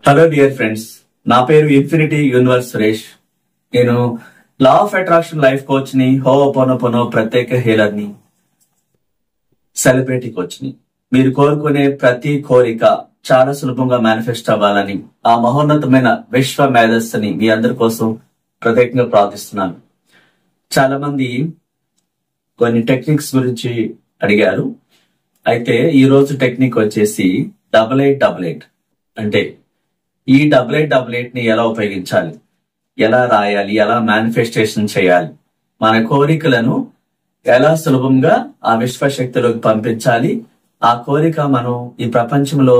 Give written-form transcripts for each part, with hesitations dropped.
Hello dear friends, నా పేరు infinity universe Suresh. నేను law of attraction life coach ని, హోపోనోపోనో ప్రత్యేక హీలర్ ని, సెలబ్రిటీ కోచ్ ని. మీరు కోరుకునే ప్రతి కోరిక చాలా సులభంగా మేనిఫెస్ట్ అవ్వాలని ఆ మహోన్నతమైన విశ్వ మేధస్సుని మీ అందరి కోసం ప్రత్యేకంగా ప్రార్థిస్తున్నాను. చాలా మంది కొన్ని టెక్నిక్స్ గురించి అడిగారు. అయితే ఈ రోజు టెక్నిక్ వచ్చేసి 8888. అంటే ఈ 8888 ని ఎలా ఉపయోగించాలి, ఎలా రాయాలి, ఎలా మేనిఫెస్టేషన్ చేయాలి, మన కోరికలను ఎలా సులభంగా ఆ విశ్వశక్తిలోకి పంపించాలి, ఆ కోరిక మనం ఈ ప్రపంచంలో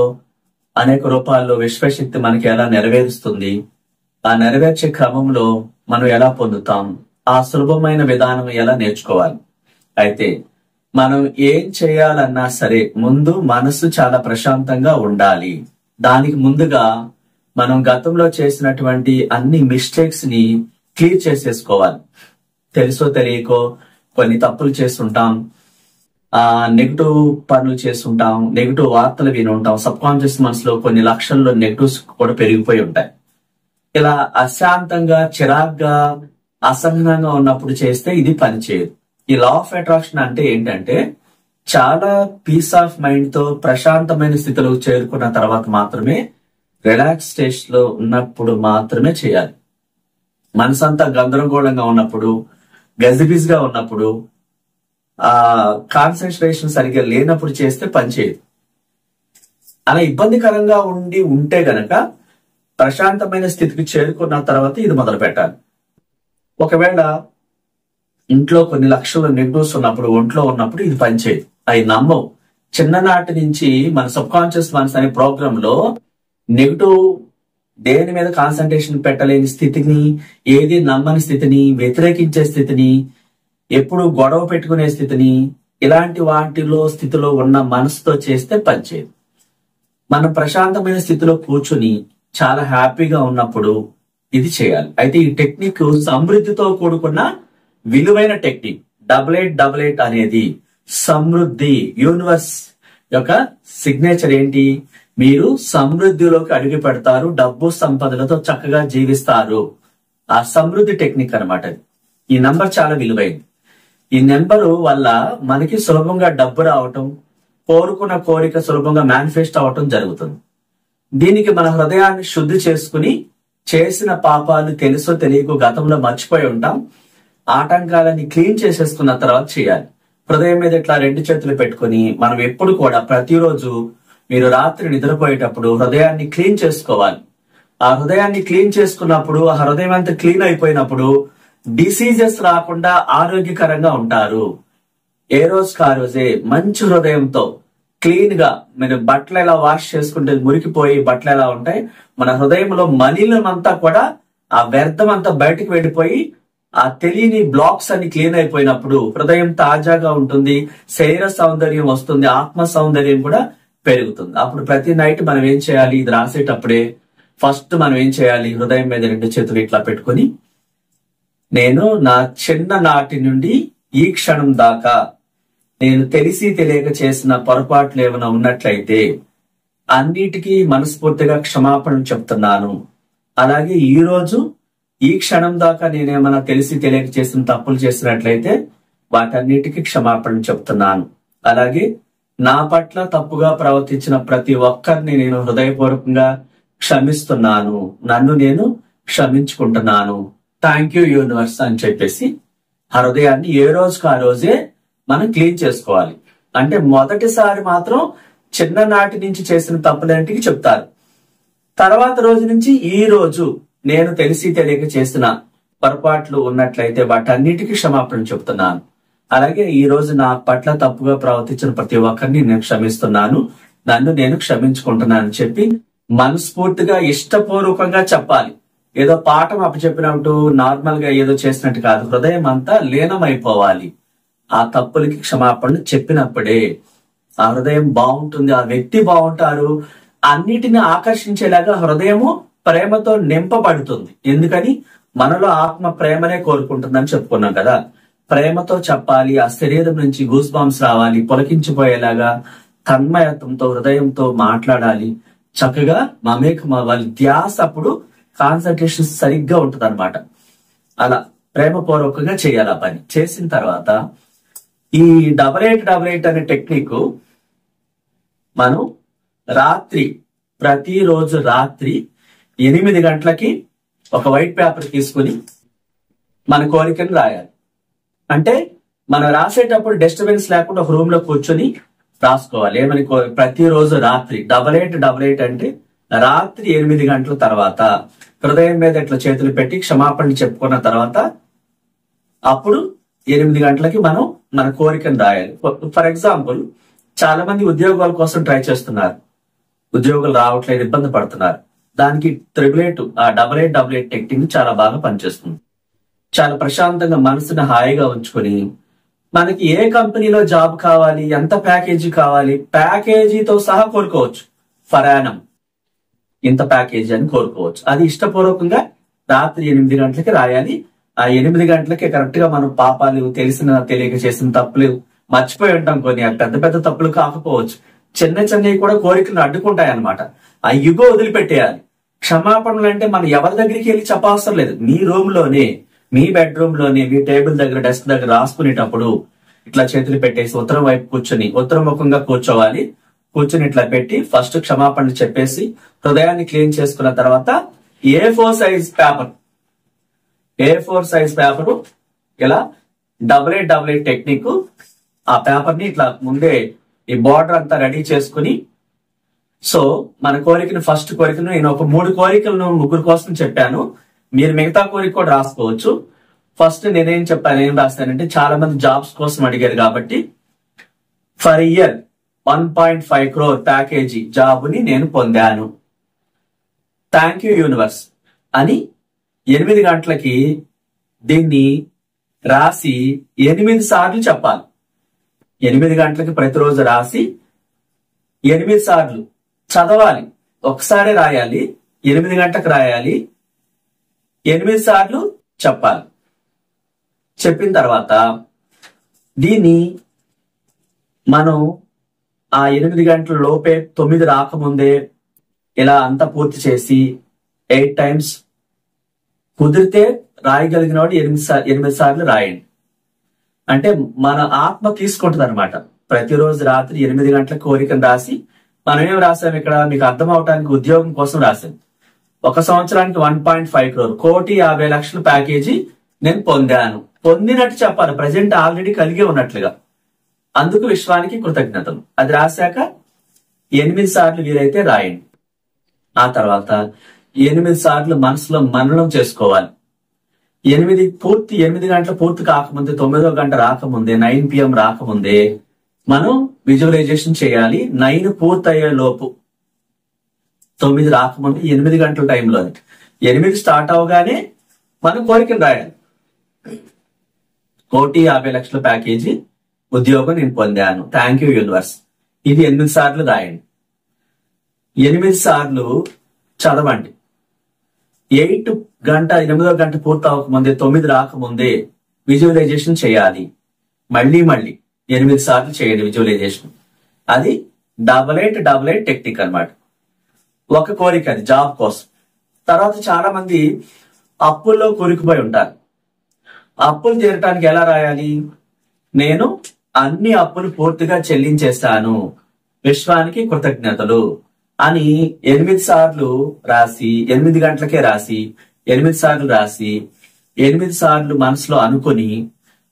అనేక రూపాల్లో విశ్వశక్తి మనకి ఎలా నెరవేరుస్తుంది, ఆ నెరవేర్చే క్రమంలో మనం ఎలా పొందుతాం, ఆ సులభమైన విధానం ఎలా నేర్చుకోవాలి. అయితే మనం ఏం చేయాలన్నా సరే ముందు మనసు చాలా ప్రశాంతంగా ఉండాలి. దానికి ముందుగా మనం గతంలో చేసినటువంటి అన్ని మిస్టేక్స్ ని క్లియర్ చేసేసుకోవాలి. తెలుసో తెలియకో కొన్ని తప్పులు చేస్తుంటాం, నెగిటివ్ పనులు చేస్తుంటాం, నెగిటివ్ వార్తలు విని ఉంటాం. సబ్ కాన్షియస్ మనసులో కొన్ని లక్షల్లో నెగిటివ్స్ కూడా పెరిగిపోయి ఉంటాయి. ఇలా అశాంతంగా, చిరాగ్గా, అసహనంగా ఉన్నప్పుడు చేస్తే ఇది పనిచేయదు. ఈ లా ఆఫ్ అట్రాక్షన్ అంటే ఏంటంటే చాలా పీస్ ఆఫ్ మైండ్ తో ప్రశాంతమైన స్థితిలో చేరుకున్న తర్వాత మాత్రమే, రిలాక్స్ స్టేజ్ లో ఉన్నప్పుడు మాత్రమే చేయాలి. మనసంతా గందరగోళంగా ఉన్నప్పుడు, గజిబిజిగా ఉన్నప్పుడు, కాన్సన్ట్రేషన్ సరిగ్గా లేనప్పుడు చేస్తే పనిచేయదు. అలా ఇబ్బందికరంగా ఉంటే గనక ప్రశాంతమైన స్థితికి చేరుకున్న తర్వాత ఇది మొదలు పెట్టాలి. ఒకవేళ ఇంట్లో కొన్ని లక్షల నెగిటివ్స్ ఉన్నప్పుడు, ఒంట్లో ఉన్నప్పుడు ఇది పనిచేయదు. అవి నమ్మవు. చిన్ననాటి నుంచి మన సబ్ కాన్షియస్ మనస్ అనే ప్రోగ్రామ్ లో నెగిటివ్ దేని మీద కాన్సన్ట్రేషన్ పెట్టలేని స్థితిని, ఏది నమ్మని స్థితిని, వ్యతిరేకించే స్థితిని, ఎప్పుడు గొడవ పెట్టుకునే స్థితిని, ఇలాంటి స్థితిలో ఉన్న మనసుతో చేస్తే పనిచేయదు. మనం ప్రశాంతమైన స్థితిలో కూర్చుని చాలా హ్యాపీగా ఉన్నప్పుడు ఇది చేయాలి. అయితే ఈ టెక్నిక్ సమృద్ధితో కూడుకున్న విలువైన టెక్నిక్. 8888 అనేది సమృద్ధి. యూనివర్స్ యొక్క సిగ్నేచర్ ఏంటి? మీరు సమృద్ధిలోకి అడుగు పెడతారు, డబ్బు సంపదలతో చక్కగా జీవిస్తారు. ఆ సమృద్ధి టెక్నిక్ అనమాట. ఈ నంబర్ చాలా విలువైంది. ఈ నెంబరు వల్ల మనకి సులభంగా డబ్బు రావటం, కోరుకున్న కోరిక సులభంగా మేనిఫెస్ట్ అవటం జరుగుతుంది. దీనికి మన హృదయాన్ని శుద్ధి చేసుకుని, చేసిన పాపాలు తెలుసో తెలియకో గతంలో మర్చిపోయి ఉంటాం, ఆటంకాలని క్లీన్ చేసేసుకున్న తర్వాత చేయాలి. హృదయం మీద ఇట్లా 2 చేతులు పెట్టుకుని మనం ఎప్పుడు కూడా ప్రతిరోజు మీరు రాత్రి నిద్రపోయేటప్పుడు హృదయాన్ని క్లీన్ చేసుకోవాలి. ఆ హృదయాన్ని క్లీన్ చేసుకున్నప్పుడు, ఆ హృదయం అంతా క్లీన్ అయిపోయినప్పుడు డిసీజెస్ రాకుండా ఆరోగ్యకరంగా ఉంటారు. ఏ రోజుకి ఆ రోజే మంచి హృదయంతో క్లీన్ గా, మీరు బట్టలు ఎలా వాష్ చేసుకుంటే మురికిపోయి బట్టలు ఎలా ఉంటాయి, మన హృదయంలో మలినమంతా కూడా, ఆ వ్యర్థం అంతా బయటకు వెళ్ళిపోయి ఆ తెలియని బ్లాక్స్ అన్ని క్లీన్ అయిపోయినప్పుడు హృదయం తాజాగా ఉంటుంది, శరీర సౌందర్యం వస్తుంది, ఆత్మ సౌందర్యం కూడా పెరుగుతుంది. అప్పుడు ప్రతి నైట్ మనం ఏం చేయాలి? ఇది రాసేటప్పుడే ఫస్ట్ మనం ఏం చేయాలి? హృదయం మీద 2 చేతులు ఇట్లా పెట్టుకుని, నేను నా చిన్ననాటి నుండి ఈ క్షణం దాకా నేను తెలిసి తెలియక చేసిన పొరపాట్లు ఏమైనా ఉన్నట్లయితే అన్నిటికీ మనస్ఫూర్తిగా క్షమాపణ చెప్తున్నాను. అలాగే ఈ రోజు ఈ క్షణం దాకా నేనేమైనా తెలిసి తెలియక చేసిన తప్పులు చేసినట్లయితే వాటన్నిటికీ క్షమాపణ చెప్తున్నాను. అలాగే నా పట్ల తప్పుగా ప్రవర్తించిన ప్రతి ఒక్కరిని నేను హృదయపూర్వకంగా క్షమిస్తున్నాను, నన్ను నేను క్షమించుకుంటున్నాను, థ్యాంక్ యూ యూనివర్స్ అని చెప్పేసి ఆ హృదయాన్ని ఏ రోజుకు ఆ రోజే మనం క్లీన్ చేసుకోవాలి. అంటే మొదటిసారి మాత్రం చిన్ననాటి నుంచి చేసిన తప్పులేంటికి చెప్తారు. తర్వాత రోజు నుంచి ఈ రోజు నేను తెలిసి తెలియక చేసిన పొరపాట్లు ఉన్నట్లయితే వాటన్నిటికీ క్షమాపణ చెప్తున్నాను. అలాగే ఈ రోజు నా పట్ల తప్పుగా ప్రవర్తించిన ప్రతి ఒక్కరిని నేను క్షమిస్తున్నాను, నన్ను నేను క్షమించుకుంటున్నాను అని చెప్పి మనస్ఫూర్తిగా ఇష్టపూర్వకంగా చెప్పాలి. ఏదో పాఠం అప్పచెప్పినట్టు నార్మల్ గా ఏదో చేసినట్టు కాదు. హృదయం అంతా లీనమైపోవాలి. ఆ తప్పులకి క్షమాపణ చెప్పినప్పుడే ఆ హృదయం బాగుంటుంది, ఆ వ్యక్తి బాగుంటారు. అన్నిటిని ఆకర్షించేలాగా హృదయము ప్రేమతో నింపబడుతుంది. ఎందుకని? మనలో ఆత్మ ప్రేమనే కోరుకుంటుందని చెప్పుకున్నాం కదా. ప్రేమతో చెప్పాలి. ఆ శరీరం నుంచి గూస్ బాంబ్స్ రావాలి, పొలకించిపోయేలాగా తన్మయత్వంతో హృదయంతో మాట్లాడాలి. చక్కగా వాళ్ళ ధ్యాస అప్పుడు కాన్సన్ట్రేషన్ సరిగ్గా ఉంటుంది అనమాట. అలా ప్రేమపూర్వకంగా చేయాలి ఆ పని. చేసిన తర్వాత ఈ 8888 అనే టెక్నిక్ మనం ప్రతిరోజు రాత్రి 8 గంటలకి ఒక వైట్ పేపర్ తీసుకుని మన కోరికను రాయాలి. అంటే మనం రాసేటప్పుడు డిస్టర్బెన్స్ లేకుండా ఒక రూమ్ లో కూర్చొని రాసుకోవాలి. ఏమని? ప్రతిరోజు రాత్రి 8888 అంటే రాత్రి 8 గంటల తర్వాత హృదయం మీద ఇట్లా చేతులు పెట్టి క్షమాపణ చెప్పుకున్న తర్వాత అప్పుడు 8 గంటలకి మనం మన కోరికను రాయాలి. ఫర్ ఎగ్జాంపుల్, చాలా మంది ఉద్యోగాల కోసం ట్రై చేస్తున్నారు, ఉద్యోగులు రావట్లేదు, ఇబ్బంది పడుతున్నారు. దానికి 8888 టెక్నిక్ చాలా బాగా పనిచేస్తుంది. చాలా ప్రశాంతంగా మనసుని హాయిగా ఉంచుకొని మనకి ఏ కంపెనీలో జాబ్ కావాలి, ఎంత ప్యాకేజీ కావాలి, ప్యాకేజీతో సహా కోరుకోవచ్చు. ఫర్ యానం ఇంత ప్యాకేజీ అని కోరుకోవచ్చు. అది ఇష్టపూర్వకంగా రాత్రి 8 గంటలకి రాయాలి. ఆ 8 గంటలకి కరెక్ట్ గా మనం పాపాలు, తెలియక చేసిన తప్పులు, మర్చిపోయి ఉంటాం కొన్ని, పెద్ద పెద్ద తప్పులు కాకపోవచ్చు, చిన్న చిన్నవి కూడా కోరికలను అడ్డుకుంటాయి అనమాట. ఆ యుగో వదిలిపెట్టేయాలి. క్షమాపణలు అంటే మనం ఎవరి దగ్గరికి వెళ్ళి చెప్పవసరం లేదు. మీ రూమ్ లోనే, మీ బెడ్రూమ్ లోనే, మీ టేబుల్ దగ్గర, డెస్క్ దగ్గర రాసుకునేటప్పుడు ఇట్లా చేతులు పెట్టేసి ఉత్తరం వైపు కూర్చొని ఉత్తరముఖంగా కూర్చోవాలి. కూర్చొని ఇట్లా పెట్టి ఫస్ట్ క్షమాపణలు చెప్పేసి హృదయాన్ని క్లీన్ చేసుకున్న తర్వాత A4 సైజ్ పేపర్ ఇలా 8888 టెక్నిక్, ఆ పేపర్ ని ఇట్లా ముందే ఈ బార్డర్ అంతా రెడీ చేసుకుని, సో మన ఫస్ట్ కోరికను నేను ఒక 3 కోరికలను ముగ్గురు కోసం చెప్పాను. మీరు మిగతా కోరిక కూడా రాసుకోవచ్చు. ఫస్ట్ నేనేం రాస్తానంటే, చాలా మంది జాబ్స్ కోసం అడిగారు కాబట్టి for year 1.5 crore package job ని నేను పొందాను, థ్యాంక్ యూ యూనివర్స్ అని 8 గంటలకి దీన్ని రాసి 8 సార్లు చెప్పాలి. 8 గంటలకి ప్రతిరోజు రాసి 8 సార్లు చదవాలి. ఒకసారి రాయాలి, 8 గంటలకు రాయాలి, 8 సార్లు చెప్పాలి. చెప్పిన తర్వాత దీన్ని మనం ఆ 8 గంటల లోపే 9 రాకముందే ఇలా అంతా పూర్తి చేసి 8 times కుదిరితే రాయగలిగిన వాడు 8 సార్లు రాయండి. అంటే మన ఆత్మ తీసుకుంటుంది అనమాట. ప్రతిరోజు రాత్రి 8 గంటల కోరికను రాసి, మనం ఏం రాసాం ఇక్కడ మీకు అర్థం అవటానికి ఉద్యోగం కోసం రాసాం. 1 సంవత్సరానికి 1.5 crore, 1,50,00,000 ప్యాకేజీ నేను పొందినట్టు చెప్పాలి. ప్రజెంట్ ఆల్రెడీ కలిగి ఉన్నట్లుగా. అందుకు విశ్వానికి కృతజ్ఞతలు. అది రాశాక 8 సార్లు వీలైతే రాయండి. ఆ తర్వాత 8 సార్లు మనసులో మననం చేసుకోవాలి. 8 గంటల పూర్తి కాకముందే, 9వ గంట రాకముందే, 9 PM రాకముందే మనం విజువలైజేషన్ చేయాలి. 9 పూర్తయ్యే లోపు, 9 రాకముందు 8 గంటల టైంలో, 8 స్టార్ట్ అవగానే మనం కోరికను రాయాలి. 1,50,00,000 ప్యాకేజీ ఉద్యోగం నేను పొందాను, థ్యాంక్ యూ యూనివర్స్. ఇది 8 సార్లు రాయండి. 8 సార్లు చదవండి. 8వ గంట పూర్తి అవ్వకముందే, 9 రాకముందే విజువలైజేషన్ చేయాలి. మళ్ళీ 8 సార్లు చేయండి విజువలైజేషన్. అది 8888 టెక్నిక్ అన్నమాట. ఒక కోరిక అది జాబ్ కోసం. తర్వాత చాలా మంది అప్పుల్లో కూరుకుపోయి ఉంటారు. అప్పులు తీరటానికి ఎలా రాయాలి? నేను అన్ని అప్పులు పూర్తిగా చెల్లించేస్తాను, విశ్వానికి కృతజ్ఞతలు అని 8 సార్లు రాసి, 8 గంటలకే రాసి, 8 సార్లు రాసి, 8 సార్లు మనసులో అనుకుని,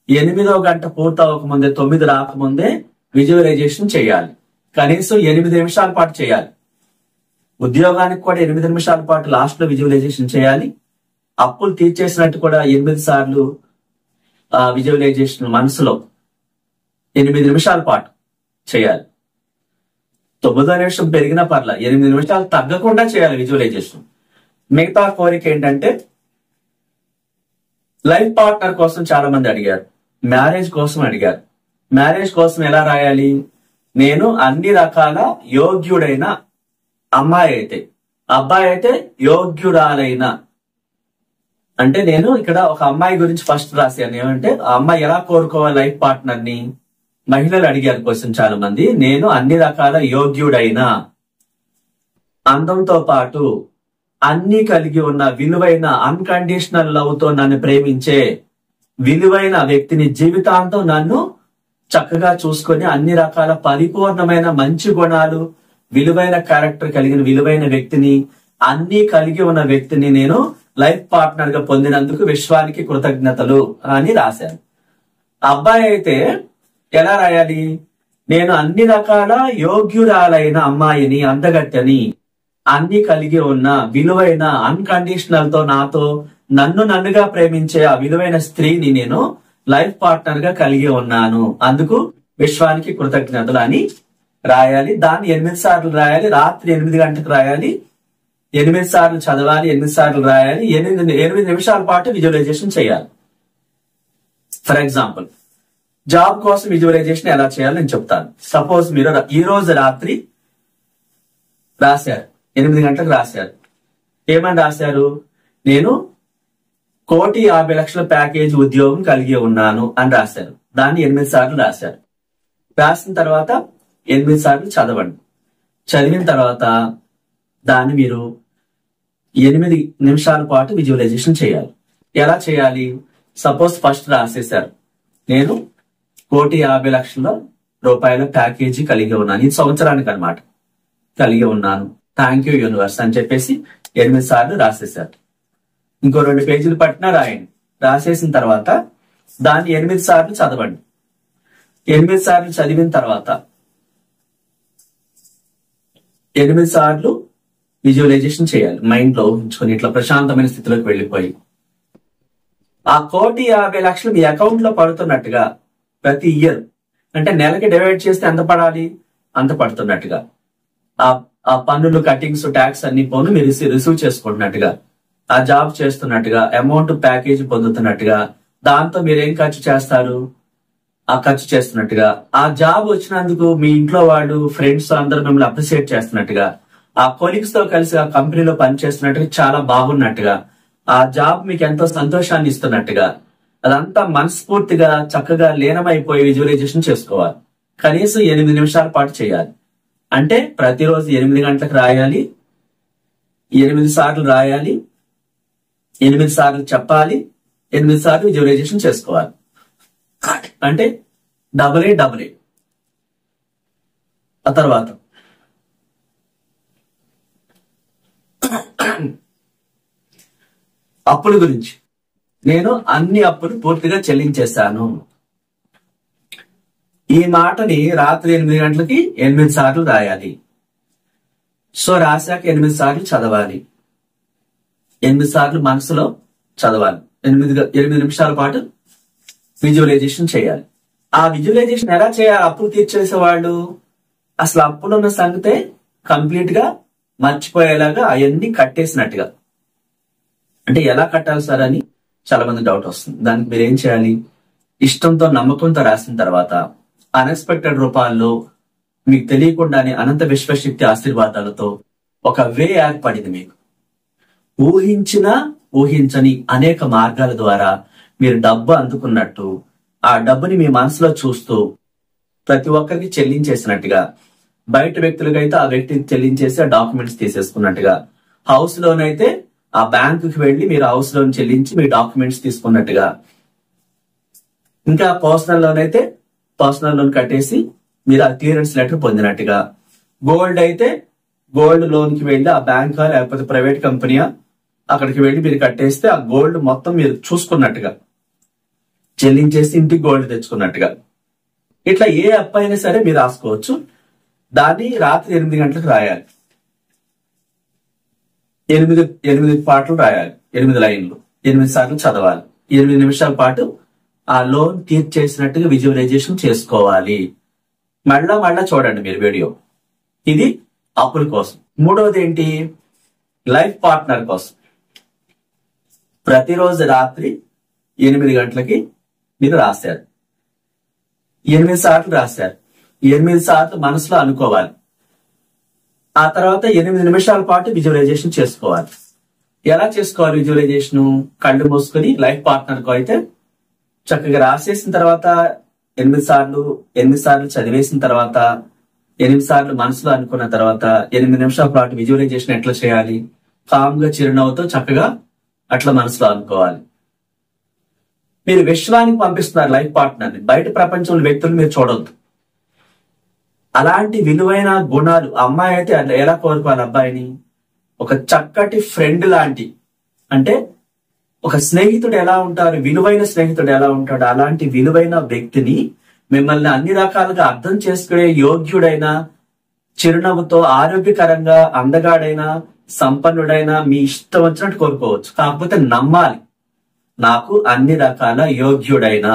8వ గంట పూర్తి అవ్వకముందే, 9 రాకముందే విజువలైజేషన్ చేయాలి. కనీసం 8 నిమిషాల పాటు చేయాలి. ఉద్యోగానికి కూడా 8 నిమిషాల పాటు లాస్ట్ లో విజువలైజేషన్ చేయాలి. అప్పులు తీర్చేసినట్టు కూడా 8 సార్లు విజువలైజేషన్ మనసులో 8 నిమిషాల పాటు చేయాలి. 9వ నిమిషం పెరిగినా పర్లా, 8 నిమిషాలు తగ్గకుండా చేయాలి విజువలైజేషన్. మిగతా కోరిక ఏంటంటే, లైఫ్ పార్ట్నర్ కోసం చాలా మంది అడిగారు, మ్యారేజ్ కోసం అడిగారు. మ్యారేజ్ కోసం ఎలా రాయాలి? నేను అన్ని రకాల యోగ్యుడైన అమ్మాయి అయితే, అబ్బాయి అయితే యోగ్యురాలైన, అంటే నేను ఇక్కడ ఒక అమ్మాయి గురించి ఫస్ట్ రాశాను. ఏమంటే ఆ అమ్మాయి ఎలా కోరుకోవాలి లైఫ్ పార్ట్నర్ ని? మహిళలు అడిగారు క్వశ్చన్ చాలా మంది. నేను అన్ని రకాల యోగ్యుడైన అందంతో పాటు అన్ని కలిగి ఉన్న విలువైన అన్కండిషనల్ లవ్ తో నన్ను ప్రేమించే విలువైన వ్యక్తిని, జీవితాంతం నన్ను చక్కగా చూసుకొని అన్ని రకాల పరిపూర్ణమైన మంచి గుణాలు, విలువైన క్యారెక్టర్ కలిగిన విలువైన వ్యక్తిని, అన్ని కలిగి ఉన్న వ్యక్తిని నేను లైఫ్ పార్ట్నర్ గా పొందినందుకు విశ్వానికి కృతజ్ఞతలు అని రాశాను. అబ్బాయి అయితే ఎలా రాయాలి? నేను అన్ని రకాల యోగ్యురాలైన అమ్మాయిని, అందగట్టని, అన్ని కలిగి ఉన్న విలువైన అన్కండిషనల్ తో నాతో నన్నుగా ప్రేమించే ఆ విలువైన స్త్రీని నేను లైఫ్ పార్ట్నర్ గా కలిగి ఉన్నాను, అందుకు విశ్వానికి కృతజ్ఞతలు అని రాయాలి. దాన్ని 8 సార్లు రాయాలి. రాత్రి 8 గంటలకు రాయాలి. 8 సార్లు చదవాలి, 8 సార్లు రాయాలి. 8 నిమిషాల పాటు విజువలైజేషన్ చేయాలి. ఫర్ ఎగ్జాంపుల్, జాబ్ కోసం విజువలైజేషన్ ఎలా చేయాలో నేను చెప్తాను. సపోజ్ మీరు ఈ రోజు రాత్రి రాశారు, 8 గంటలకు రాశారు. ఏమని రాశారు? నేను 1,50,00,000 ప్యాకేజ్ ఉద్యోగం కలిగి ఉన్నాను అని రాశారు. దాన్ని 8 సార్లు రాశారు. రాసిన తర్వాత 8 సార్లు చదవండి. చదివిన తర్వాత దాన్ని మీరు 8 నిమిషాల పాటు విజువలైజేషన్ చేయాలి. ఎలా చేయాలి? సపోజ్ ఫస్ట్ రాసేశారు, నేను 1,50,00,000 ప్యాకేజీ కలిగి ఉన్నాను, ఈ సంవత్సరానికి అన్నమాట, కలిగి ఉన్నాను, థ్యాంక్ యూ యూనివర్స్ అని చెప్పేసి 8 సార్లు రాసేశారు. ఇంకో 2 పేజీలు పట్టినా రాయండి. రాసేసిన తర్వాత దాన్ని 8 సార్లు చదవండి. 8 సార్లు చదివిన తర్వాత 8 సార్లు విజువలైజేషన్ చేయాలి. మైండ్ లో ఉంచుకొని ఇట్లా ప్రశాంతమైన స్థితిలోకి వెళ్ళిపోయి ఆ 1,50,00,000 మీ అకౌంట్ లో పడుతున్నట్టుగా ప్రతి ఇయర్, అంటే నెలకి డివైడ్ చేస్తే ఎంత పడాలి అంత పడుతున్నట్టుగా, ఆ పన్నులు, కటింగ్స్, ట్యాక్స్ అన్ని పోను మీరు రిసీవ్ చేసుకుంటున్నట్టుగా, ఆ జాబ్ చేస్తున్నట్టుగా, అమౌంట్ ప్యాకేజ్ పొందుతున్నట్టుగా, దాంతో మీరేం ఖర్చు చేస్తారు ఆ ఖర్చు చేస్తున్నట్టుగా, ఆ జాబ్ వచ్చినందుకు మీ ఇంట్లో వాళ్ళు, ఫ్రెండ్స్ అందరూ మిమ్మల్ని అప్రిషియేట్ చేస్తున్నట్టుగా, ఆ కొలీగ్స్ తో కలిసి ఆ కంపెనీలో పనిచేస్తున్నట్టుగా, చాలా బాగున్నట్టుగా, ఆ జాబ్ మీకు ఎంతో సంతోషాన్ని ఇస్తున్నట్టుగా, అదంతా మనస్ఫూర్తిగా చక్కగా లీనమైపోయి విజువలైజేషన్ చేసుకోవాలి. కనీసం 8 నిమిషాల పాటు చేయాలి. అంటే ప్రతిరోజు 8 గంటలకు రాయాలి, 8 సార్లు రాయాలి, 8 సార్లు చెప్పాలి, 8 సార్లు విజువలైజేషన్ చేసుకోవాలి. అంటే డబుల్ ఏ. ఆ తర్వాత అప్పుల గురించి, నేను అన్ని అప్పులు పూర్తిగా చెల్లించేశాను. ఈ మాటని రాత్రి 8 గంటలకి 8 సార్లు రాయాలి. సో రాశాక 8 సార్లు చదవాలి, 8 సార్లు మనసులో చదవాలి. 8 నిమిషాల పాటు విజువలైజేషన్ చేయాలి. ఆ విజువలైజేషన్ ఎలా చేయాలి? అప్పులు తీర్చేసేవాళ్ళు అసలు అప్పులున్న సంగతే కంప్లీట్ గా మర్చిపోయేలాగా అవన్నీ కట్టేసినట్టుగా. అంటే ఎలా కట్టాలి సార్ అని చాలా మంది డౌట్ వస్తుంది. దానికి మీరు ఏం చేయాలి? ఇష్టంతో, నమ్మకంతో రాసిన తర్వాత అన్ఎక్స్పెక్టెడ్ రూపాల్లో మీకు తెలియకుండానే అనంత విశ్వశక్తి ఆశీర్వాదాలతో ఒక వే ఏర్పడింది. మీకు ఊహించని అనేక మార్గాల ద్వారా మీరు డబ్బు అందుకున్నట్టు, ఆ డబ్బుని మీ మనసులో చూస్తూ ప్రతి ఒక్కరికి చెల్లించేసినట్టుగా, బయట వ్యక్తులకైతే ఆ వ్యక్తికి చెల్లించేసి ఆ డాక్యుమెంట్స్ తీసేసుకున్నట్టుగా, హౌస్ లోన్ అయితే ఆ బ్యాంకుకి వెళ్లి మీరు హౌస్ లోన్ చెల్లించి మీ డాక్యుమెంట్స్ తీసుకున్నట్టుగా, ఇంకా పర్సనల్ లోన్ అయితే పర్సనల్ లోన్ కట్టేసి మీరు ఆ క్లియరెన్స్ లెటర్ పొందినట్టుగా, గోల్డ్ అయితే గోల్డ్ లోన్ కి వెళ్లి ఆ బ్యాంకా లేకపోతే ప్రైవేట్ కంపెనీయా అక్కడికి వెళ్లి మీరు కట్టేస్తే ఆ గోల్డ్ మొత్తం మీరు చూసుకున్నట్టుగా, చెల్లించేసి ఇంటికి గోల్డ్ తెచ్చుకున్నట్టుగా, ఇట్లా ఏ అప్పు అయినా సరే మీరు రాసుకోవచ్చు. దాన్ని రాత్రి 8 గంటలకు రాయాలి. 8 పాటలు రాయాలి, 8 లైన్లు, 8 సార్లు చదవాలి. 8 నిమిషాల పాటు ఆ లోన్ తీర్చేసినట్టుగా విజువలైజేషన్ చేసుకోవాలి. మళ్ళా చూడండి మీరు వీడియో. ఇది అప్పుల కోసం. మూడవది ఏంటి? లైఫ్ పార్ట్నర్ కోసం. ప్రతిరోజు రాత్రి 8 గంటలకి మీరు రాశారు, 8 సార్లు రాశారు, 8 సార్లు మనసులో అనుకోవాలి. ఆ తర్వాత 8 నిమిషాల పాటు విజువలైజేషన్ చేసుకోవాలి. ఎలా చేసుకోవాలి విజువలైజేషన్? కళ్ళు మూసుకొని లైఫ్ పార్ట్నర్ కు అయితే చక్కగా రాసేసిన తర్వాత 8 సార్లు చదివేసిన తర్వాత 8 సార్లు మనసులో అనుకున్న తర్వాత 8 నిమిషాల పాటు విజువలైజేషన్ ఎట్లా చేయాలి, కామ్ గా చిరునవ్వుతో చక్కగా అట్లా మనసులో అనుకోవాలి. మీరు విశ్వానికి పంపిస్తున్నారు లైఫ్ పార్ట్నర్ ని, బయట ప్రపంచంలో వ్యక్తులు మీరు చూడొద్దు. అలాంటి విలువైన గుణాలు అమ్మాయి అయితే ఎలా కోరుకోవాలి అబ్బాయిని, ఒక చక్కటి ఫ్రెండ్ లాంటి, అంటే ఒక స్నేహితుడు ఎలా ఉంటారు, విలువైన స్నేహితుడు ఎలా ఉంటాడు, అలాంటి విలువైన వ్యక్తిని మిమ్మల్ని అన్ని రకాలుగా అర్థం చేసుకునే యోగ్యుడైన, చిరునవ్వుతో ఆరోగ్యకరంగా అందగాడైన, సంపన్నుడైన, మీ ఇష్టం వచ్చినట్టు కోరుకోవచ్చు. కాకపోతే నమ్మాలి, నాకు అన్ని రకాల యోగ్యుడైన,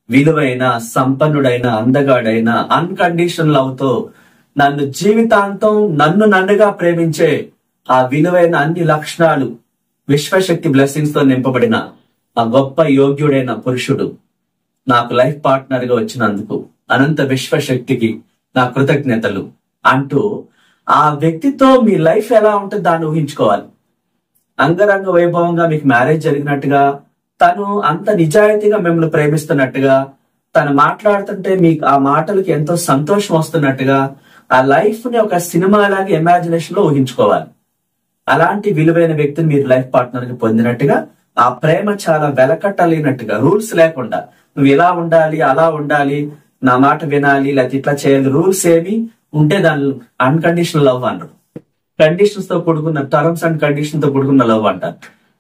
విలువైన, సంపన్నుడైన, అందగాడైన, అన్కండిషనల్ లవ్తో నన్ను జీవితాంతం నన్నుగా ప్రేమించే ఆ విలువైన అన్ని లక్షణాలు, విశ్వశక్తి బ్లెస్సింగ్స్ తో నింపబడిన ఆ గొప్ప యోగ్యుడైన పురుషుడు నాకు లైఫ్ పార్ట్నర్ గా వచ్చినందుకు అనంత విశ్వశక్తికి నా కృతజ్ఞతలు అంటూ ఆ వ్యక్తితో మీ లైఫ్ ఎలా ఉంటుంది దాన్ని ఊహించుకోవాలి. అంగరంగ వైభవంగా మీకు మ్యారేజ్ జరిగినట్టుగా, తను అంత నిజాయితీగా మిమ్మల్ని ప్రేమిస్తున్నట్టుగా, తను మాట్లాడుతుంటే మీకు ఆ మాటలకి ఎంతో సంతోషం వస్తున్నట్టుగా, ఆ లైఫ్ ని ఒక సినిమా లాగా ఇమాజినేషన్ లో ఊహించుకోవాలి. అలాంటి విలువైన వ్యక్తిని మీరు లైఫ్ పార్ట్నర్ కి పొందినట్టుగా, ఆ ప్రేమ చాలా వెలకట్టలేనట్టుగా, రూల్స్ లేకుండా నువ్వు ఇలా ఉండాలి, అలా ఉండాలి, నా మాట వినాలి, లేకపోతే ఇట్లా చేయాలి, రూల్స్ ఏమి ఉంటే దాని అన్కండిషనల్ లవ్ అంటారు. కండిషన్స్ తో కూడుకున్న, టర్మ్స్ అండ్ కండిషన్ తో కూడుకున్న లవ్ అంటారు.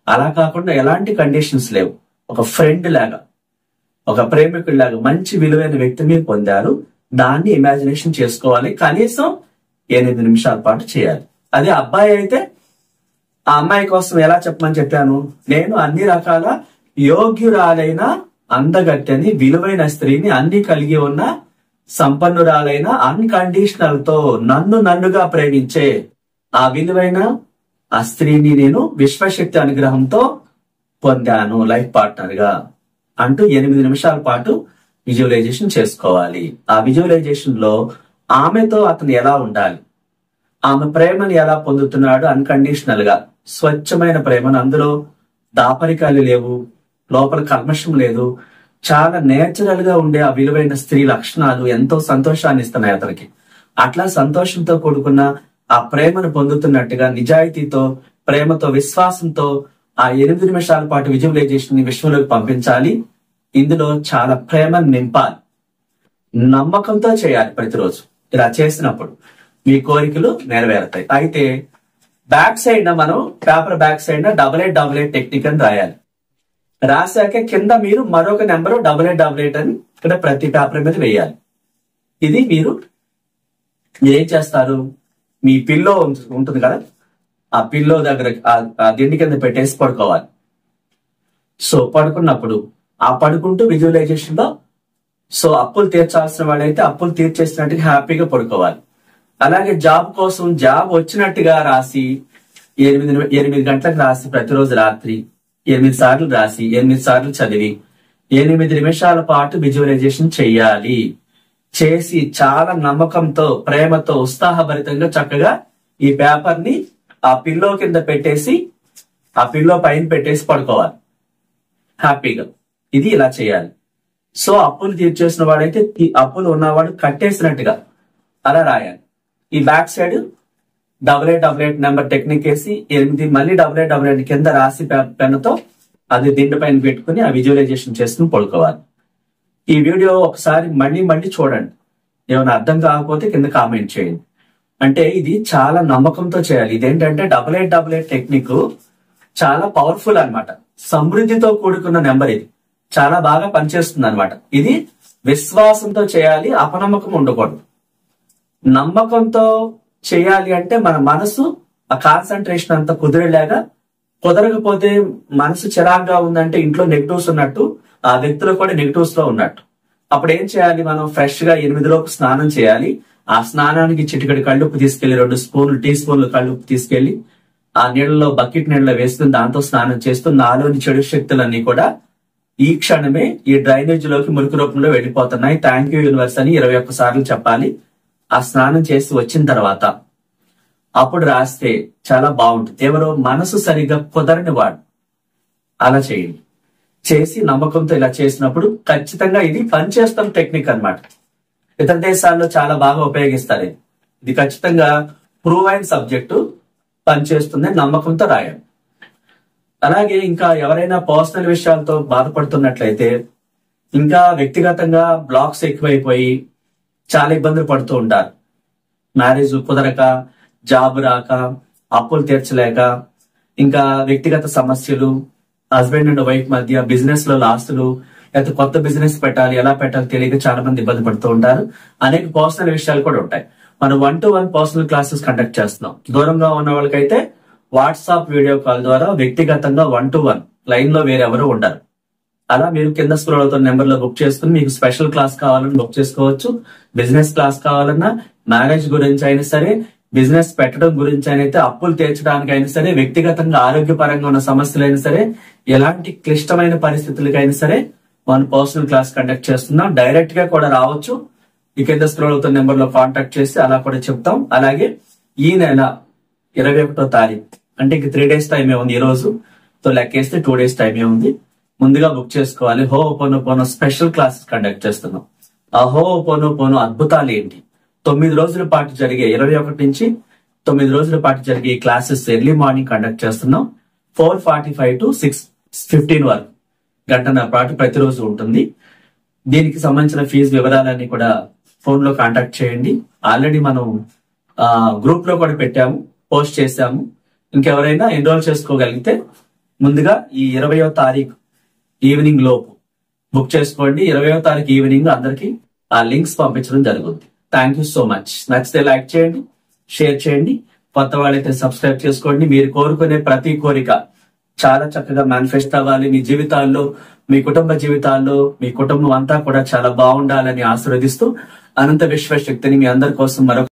అలా కాకుండా ఎలాంటి కండిషన్స్ లేవు, ఒక ఫ్రెండ్ లాగా, ఒక ప్రేమికుడి లాగా మంచి విలువైన వ్యక్తి మీరు పొందారు. దాన్ని ఇమాజినేషన్ చేసుకోవాలి. కనీసం 8 నిమిషాల పాటు చేయాలి. అదే అబ్బాయి అయితే ఆ అమ్మాయి కోసం ఎలా చెప్పమని చెప్పాను, నేను అన్ని రకాల యోగ్యురాలైన, అందగట్టని, విలువైన స్త్రీని, అన్ని కలిగి ఉన్న, సంపన్నురాలైన, అన్కండిషనల్ తో నన్నుగా ప్రేమించే ఆ విలువైన ఆ స్త్రీని నేను విశ్వశక్తి అనుగ్రహంతో పొందాను లైఫ్ పార్ట్నర్ గా అంటూ 8 నిమిషాల పాటు విజువలైజేషన్ చేసుకోవాలి. ఆ విజువలైజేషన్ లో ఆమెతో అతను ఎలా ఉండాలి, ఆమె ప్రేమను ఎలా పొందుతున్నాడు, అన్కండిషనల్ గా స్వచ్ఛమైన ప్రేమను, అందులో దాపరికాలు లేవు, లోపల కల్మషం లేదు, చాలా నేచురల్ గా ఉండే ఆ విలువైన స్త్రీ లక్షణాలు ఎంతో సంతోషాన్ని ఇస్తున్నాయి అతనికి. అట్లా సంతోషంతో కూడుకున్న ఆ ప్రేమను పొందుతున్నట్టుగా, నిజాయితీతో, ప్రేమతో, విశ్వాసంతో ఆ 8 నిమిషాల పాటు విజువలైజేషన్ ని విశ్వంలోకి పంపించాలి. ఇందులో చాలా ప్రేమను నింపాలి, నమ్మకంతో చేయాలి. ప్రతిరోజు ఇలా చేసినప్పుడు మీ కోరికలు నెరవేరుతాయి. అయితే బ్యాక్ సైడ్ మనం పేపర్ బ్యాక్ సైడ్ 8888 టెక్నిక్ అని రాయాలి. రాశాక కింద మీరు మరొక నెంబరు 8888 అని ఇక్కడ ప్రతి పేపర్ మీద వేయాలి. ఇది మీరు ఏం చేస్తారు, మీ పిల్లో ఉంటుంది కదా, ఆ పిల్లో దగ్గర ఆ దిండి కింద పెట్టేసి పడుకోవాలి. సో పడుకున్నప్పుడు ఆ పడుకుంటూ విజువలైజేషన్ లో, సో అప్పులు తీర్చాల్సిన వాళ్ళైతే అప్పులు తీర్చేసినట్టుగా హ్యాపీగా పడుకోవాలి. అలాగే జాబ్ కోసం జాబ్ వచ్చినట్టుగా రాసి 8 గంటలకు రాసి ప్రతిరోజు రాత్రి 8 సార్లు రాసి 8 సార్లు చదివి 8 నిమిషాల పాటు విజువలైజేషన్ చెయ్యాలి. చేసి చాలా నమ్మకంతో, ప్రేమతో, ఉత్సాహభరితంగా చక్కగా ఈ పేపర్ ని ఆ పిల్లో కింద పెట్టేసి, ఆ పిల్లో పైన పెట్టేసి పడుకోవాలి హ్యాపీగా. ఇది ఇలా చేయాలి. సో అప్పులు తీర్చేసిన వాడైతే అప్పులు ఉన్నవాడు కట్టేసినట్టుగా అలా రాయాలి. ఈ బ్యాక్ సైడ్ 8888 నెంబర్ టెక్నిక్ వేసి 8 మళ్ళీ 8888 కింద రాసి పెన్నుతో అది దిండు పైన పెట్టుకుని ఆ విజువలైజేషన్ చేసుకుని పడుకోవాలి. ఈ వీడియో ఒకసారి మళ్ళీ చూడండి. ఏమైనా అర్థం కాకపోతే కింద కామెంట్ చేయండి. అంటే ఇది చాలా నమ్మకంతో చేయాలి. ఇదేంటంటే 8888 టెక్నిక్ చాలా పవర్ఫుల్ అన్నమాట. సమృద్ధితో కూడుకున్న నెంబర్, ఇది చాలా బాగా పనిచేస్తుంది అన్నమాట. ఇది విశ్వాసంతో చేయాలి, అపనమ్మకం ఉండకూడదు. నమ్మకంతో చేయాలి అంటే మన మనసు ఆ కాన్సన్ట్రేషన్ అంతా కుదరకపోతే మనసు చిరాగ్గా ఉందంటే ఇంట్లో నెగిటివ్స్ ఉన్నట్టు, ఆ వ్యక్తిలో కూడా నెగిటివ్స్ లో ఉన్నట్టు. అప్పుడు ఏం చేయాలి, మనం ఫ్రెష్ గా 8 లోపు స్నానం చేయాలి. ఆ స్నానానికి చిటికడి కళ్ళుప్పు తీసుకెళ్లి 2 టీ స్పూన్లు కళ్ళుప్పు తీసుకెళ్లి ఆ నీళ్ళలో, బకెట్ నీళ్ళలో వేసుకుని దాంతో స్నానం చేస్తూ నాలోని చెడు శక్తులన్నీ కూడా ఈ క్షణమే ఈ డ్రైనేజ్ లోకి మురికి రూపంలో వెళ్ళిపోతున్నాయి, థ్యాంక్ యూ యూనివర్స్ అని 21 సార్లు చెప్పాలి. ఆ స్నానం చేసి వచ్చిన తర్వాత అప్పుడు రాస్తే చాలా బాగుంటుంది. ఎవరో మనసు సరిగ్గా కుదరని వాడు అలా చేయండి. చేసి నమ్మకంతో ఇలా చేసినప్పుడు ఖచ్చితంగా ఇది పనిచేస్తున్న టెక్నిక్ అన్నమాట. ఇతర దేశాల్లో చాలా బాగా ఉపయోగిస్తారు. ఇది ఖచ్చితంగా ప్రూవ్ అయిన సబ్జెక్టు, పనిచేస్తుంది, నమ్మకంతో రాయండి. అలాగే ఇంకా ఎవరైనా పర్సనల్ విషయాలతో బాధపడుతున్నట్లయితే, ఇంకా వ్యక్తిగతంగా బ్లాక్స్ ఎక్కువైపోయి చాలా ఇబ్బందులు పడుతూ ఉంటారు. మ్యారేజ్ కుదరక, జాబ్ రాక, అప్పులు తీర్చలేక, ఇంకా వ్యక్తిగత సమస్యలు, హస్బెండ్ అండ్ వైఫ్ మధ్య బిజినెస్ లో లాస్టులు, లేకపోతే కొత్త బిజినెస్ పెట్టాలి, ఎలా పెట్టాలి తెలియక చాలా మంది ఇబ్బంది పడుతూ ఉంటారు. అనేక పర్సనల్ విషయాలు కూడా ఉంటాయి. మనం 1-to-1 పర్సనల్ క్లాసెస్ కండక్ట్ చేస్తున్నాం. దూరంగా ఉన్న వాళ్ళకైతే వాట్సాప్ వీడియో కాల్ ద్వారా వ్యక్తిగతంగా 1-to-1 లైన్ లో వేరెవరు ఉండరు. అలా మీరు కింద స్క్రోల్ అవుతున్న నెంబర్ లో బుక్ చేసుకుని మీకు స్పెషల్ క్లాస్ కావాలని బుక్ చేసుకోవచ్చు. బిజినెస్ క్లాస్ కావాలన్నా, మ్యారేజ్ గురించి అయినా సరే, బిజినెస్ పెట్టడం గురించి అయినా, అప్పులు తీర్చడానికి అయినా సరే, వ్యక్తిగతంగా ఆరోగ్యపరంగా ఉన్న సమస్యలైనా సరే, ఎలాంటి క్లిష్టమైన పరిస్థితులకైనా సరే మనం పర్సనల్ క్లాస్ కండక్ట్ చేస్తున్నాం. డైరెక్ట్ గా కూడా రావచ్చు. ఈ కింద స్క్రోల్ అవుతున్న నెంబర్ లో కాంటాక్ట్ చేసి అలా కూడా చెప్తాం. అలాగే ఈ నెల 21వ తారీఖు అంటే ఇంక 3 days టైమే ఉంది. ఈ రోజు తో లెక్కేస్తే 2 days టైమే ఉంది. ముందుగా బుక్ చేసుకోవాలి. హోపోనోపోనో స్పెషల్ క్లాసెస్ కండక్ట్ చేస్తున్నాం. ఆ హోపోనోపోనో అద్భుతాలు ఏంటి, 9 రోజుల పాటు జరిగే 21 నుంచి 9 రోజుల పాటు జరిగే ఈ క్లాసెస్ ఎర్లీ మార్నింగ్ కండక్ట్ చేస్తున్నాం. 4:45 to 6:15 వరకు గంటన్నర పాటు ప్రతిరోజు ఉంటుంది. దీనికి సంబంధించిన ఫీజు వివరాలన్నీ కూడా ఫోన్ లో కాంటాక్ట్ చేయండి. ఆల్రెడీ మనం గ్రూప్ లో కూడా పెట్టాము, పోస్ట్ చేశాము. ఇంకెవరైనా ఎన్రోల్ చేసుకోగలిగితే ముందుగా ఈ 20వ తారీఖు ఈవినింగ్ లోపు బుక్ చేసుకోండి. 20వ తారీఖు ఈవినింగ్ అందరికి ఆ లింక్స్ పంపించడం జరుగుతుంది. Thank you so much. నచ్చితే లైక్ చేయండి, షేర్ చేయండి. కొత్త వాళ్ళైతే సబ్స్క్రైబ్ చేసుకోండి. మీరు కోరుకునే ప్రతి కోరిక చాలా చక్కగా మేనిఫెస్ట్ అవ్వాలి. మీ జీవితాల్లో, మీ కుటుంబ జీవితాల్లో, మీ కుటుంబం అంతా కూడా చాలా బాగుండాలని ఆశీర్వదిస్తూ అనంత విశ్వశక్తిని మీ అందరి కోసం మరొక